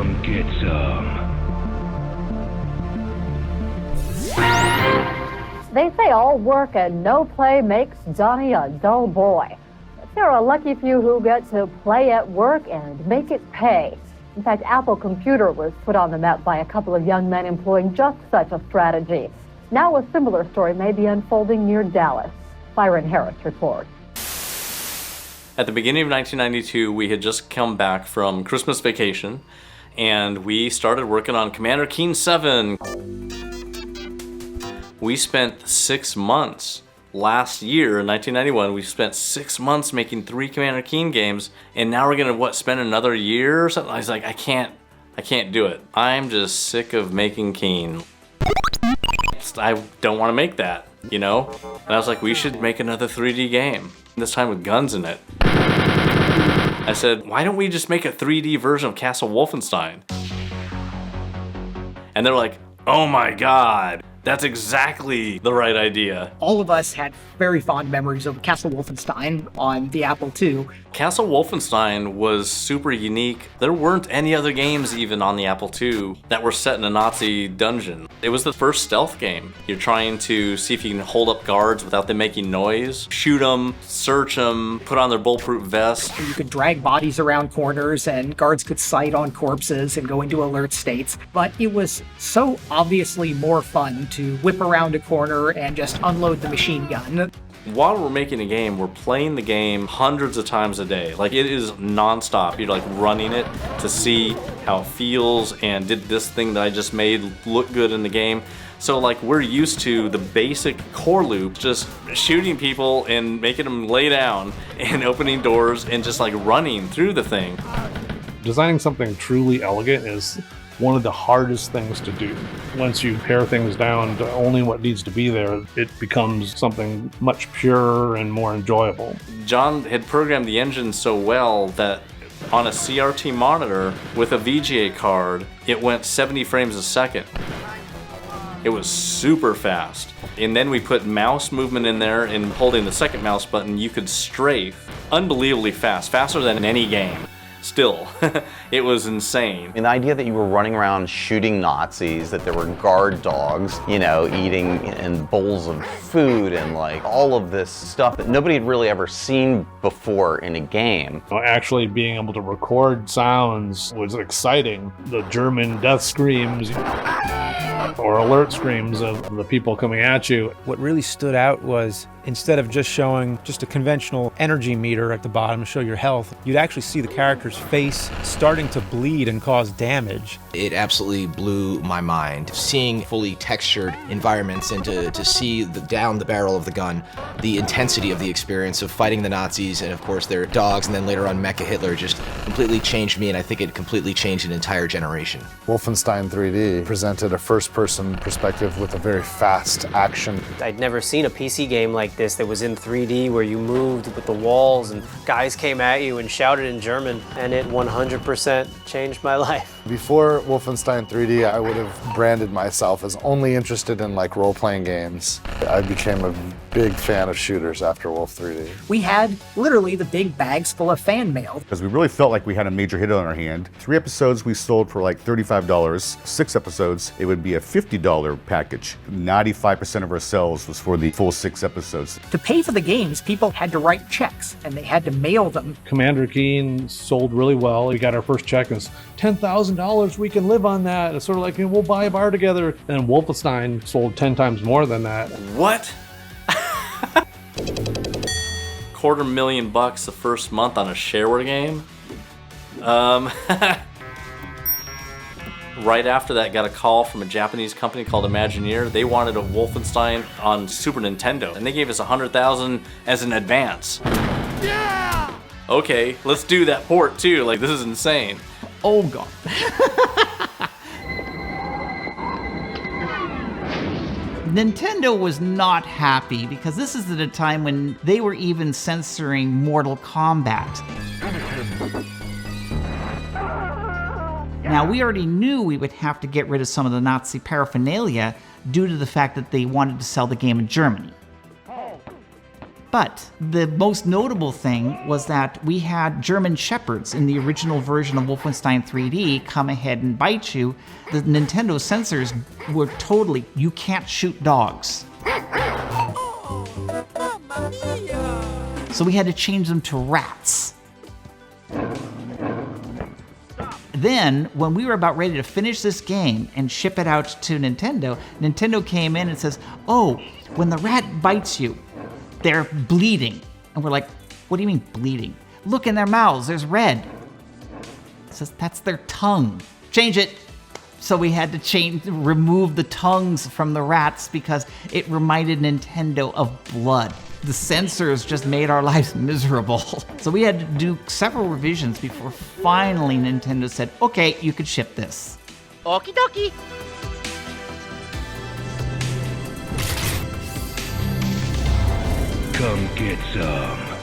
Come get some. They say all work and no play makes Johnny a dull boy. But there are a lucky few who get to play at work and make it pay. In fact, Apple Computer was put on the map by a couple of young men employing just such a strategy. Now a similar story may be unfolding near Dallas. Byron Harris reports. At the beginning of 1992, we had just come back from Christmas vacation, and we started working on Commander Keen 7. We spent 6 months last year, in 1991, we spent 6 months making 3 Commander Keen games, and now we're gonna, spend another year or something? I was like, I can't do it. I'm just sick of making Keen. I don't want to make that, you know? And I was like, we should make another 3D game, this time with guns in it. I said, why don't we just make a 3D version of Castle Wolfenstein? And they're like, oh my god, that's exactly the right idea. All of us had very fond memories of Castle Wolfenstein on the Apple II. Castle Wolfenstein was super unique. There weren't any other games even on the Apple II that were set in a Nazi dungeon. It was the first stealth game. You're trying to see if you can hold up guards without them making noise, shoot them, search them, put on their bulletproof vests. You could drag bodies around corners and guards could sight on corpses and go into alert states. But it was so obviously more fun to whip around a corner and just unload the machine gun. While we're making a game, we're playing the game hundreds of times a day. Like, it is nonstop. You're like running it to see how it feels and did this thing that I just made look good in the game. So like, we're used to the basic core loop, just shooting people and making them lay down and opening doors and just like running through the thing. Designing something truly elegant is one of the hardest things to do. Once you pare things down to only what needs to be there, it becomes something much purer and more enjoyable. John had programmed the engine so well that on a CRT monitor with a VGA card, it went 70 frames a second. It was super fast. And then we put mouse movement in there, and holding the second mouse button, you could strafe unbelievably fast, faster than in any game. Still, it was insane. And the idea that you were running around shooting Nazis, that there were guard dogs, you know, eating in bowls of food and like all of this stuff that nobody had really ever seen before in a game. Actually being able to record sounds was exciting. The German death screams or alert screams of the people coming at you. What really stood out was, instead of just showing just a conventional energy meter at the bottom to show your health, you'd actually see the character's face starting to bleed and cause damage. It absolutely blew my mind. Seeing fully textured environments and to see down the barrel of the gun, the intensity of the experience of fighting the Nazis and of course their dogs, and then later on Mecha Hitler, just completely changed me, and I think it completely changed an entire generation. Wolfenstein 3D presented a first-person perspective with a very fast action. I'd never seen a PC game like this that was in 3D, where you moved with the walls and guys came at you and shouted in German, and it 100% changed my life. Before Wolfenstein 3D, I would have branded myself as only interested in like role-playing games. I became a big fan of shooters after Wolf 3D. We had literally the big bags full of fan mail. Because we really felt like we had a major hit on our hand. 3 episodes we sold for like $35. 6 episodes, it would be a $50 package. 95% of our sales was for the full 6 episodes. To pay for the games, people had to write checks and they had to mail them. Commander Keen sold really well. We got our first check, and it's $10,000, we can live on that. It's sort of like, we'll buy a bar together. And Wolfenstein sold 10 times more than that. What? $250,000 the first month on a shareware game? Right after that, got a call from a Japanese company called Imagineer. They wanted a Wolfenstein on Super Nintendo, and they gave us $100,000 as an advance. Yeah! Okay, let's do that port too. Like, this is insane. Oh god. Nintendo was not happy because this is at a time when they were even censoring Mortal Kombat. Now, we already knew we would have to get rid of some of the Nazi paraphernalia due to the fact that they wanted to sell the game in Germany. But the most notable thing was that we had German Shepherds in the original version of Wolfenstein 3D come ahead and bite you. The Nintendo censors were totally, you can't shoot dogs. So we had to change them to rats. Then, when we were about ready to finish this game and ship it out to Nintendo, Nintendo came in and says, oh, when the rat bites you, they're bleeding. And we're like, what do you mean bleeding? Look in their mouths, there's red. It says, that's their tongue. Change it. So we had to remove the tongues from the rats because it reminded Nintendo of blood. The censors just made our lives miserable. So we had to do several revisions before finally Nintendo said, okay, you could ship this. Okie dokie. Come get some.